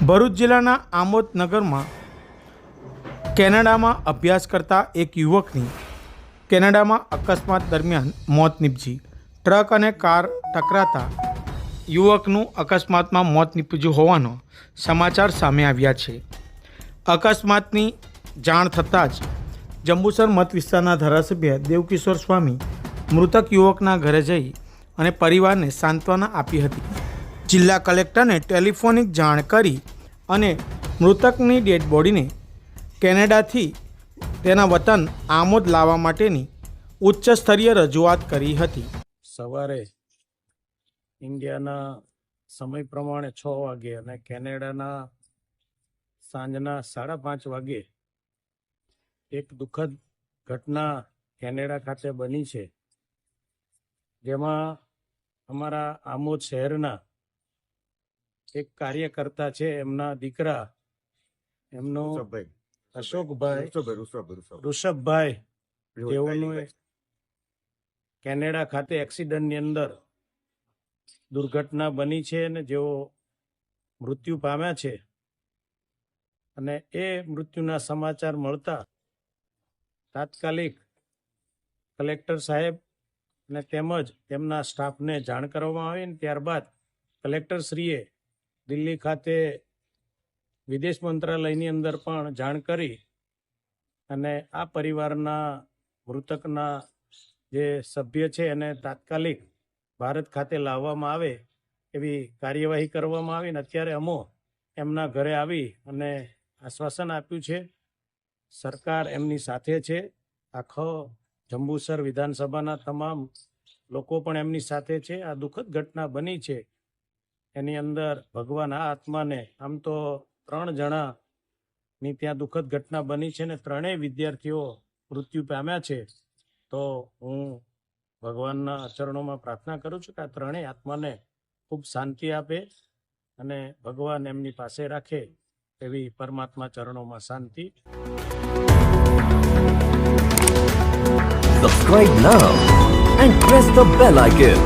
ભરૂચ જિલ્લાના આમોદ નગરમાં કેનેડામાં અભ્યાસ કરતા એક યુવકની કેનેડામાં અકસ્માત દરમિયાન મોત નીપજી। ટ્રક અને કાર ટકરાતા યુવકનું અકસ્માતમાં મોત નીપજ્યું હોવાનો સમાચાર સામે આવ્યા છે। અકસ્માતની જાણ થતાં જ જંબુસર મત વિસ્તારના ધારાસભ્ય દેવકિશોર સ્વામી મૃતક યુવકના ઘરે જઈ અને પરિવારને સાંત્વના આપી હતી। જિલ્લા કલેક્ટરને ટેલિફોનિક જાણ કરી અને મૃતકની ડેડ બોડીને કેનેડાથી તેના વતન આમોદ લાવવા માટેની ઉચ્ચ સ્તરીય રજૂઆત કરી હતી। સવારે ઇન્ડિયાના સમય પ્રમાણે 6 વાગે અને કેનેડાના સાંજના 5:30 વાગે એક દુઃખદ ઘટના કેનેડા ખાતે બની છે, જેમાં અમારા આમોદ શહેરના એક કાર્યકર્તા છે, એમના દીકરા એમનો અશોકભાઈ ઋષભભાઈ તેઓનું કેનેડા ખાતે એક્સિડન્ટની અંદર દુર્ઘટના બની છે અને જેઓ મૃત્યુ પામ્યા છે। અને એ મૃત્યુના સમાચાર મળતા તાત્કાલિક કલેક્ટર સાહેબ અને તેમજ તેમના સ્ટાફને જાણ કરવામાં આવી અને ત્યારબાદ કલેક્ટરશ્રીએ દિલ્હી ખાતે વિદેશ મંત્રાલયની અંદર પણ જાણ કરી અને આ પરિવારના મૃતકના જે સભ્ય છે એને તાત્કાલિક ભારત ખાતે લાવવામાં આવે એવી કાર્યવાહી કરવામાં આવી અને અત્યારે અમો એમના ઘરે આવી અને આશ્વાસન આપ્યું છે। સરકાર એમની સાથે છે, આખો જંબુસર વિધાનસભાના તમામ લોકો પણ એમની સાથે છે। આ દુઃખદ ઘટના બની છે એની અંદર ભગવાન આ આત્માને, આમ તો 3 જણાની ત્યાં દુઃખદ ઘટના બની છે ને ત્રણેય વિદ્યાર્થીઓ મૃત્યુ પામ્યા છે। તો હું ભગવાનના ચરણોમાં પ્રાર્થના કરું છું કે આ ત્રણેય આત્માને ખૂબ શાંતિ આપે અને ભગવાન એમની પાસે રાખે એવી પરમાત્મા ચરણોમાં શાંતિ। Subscribe now and press the bell icon.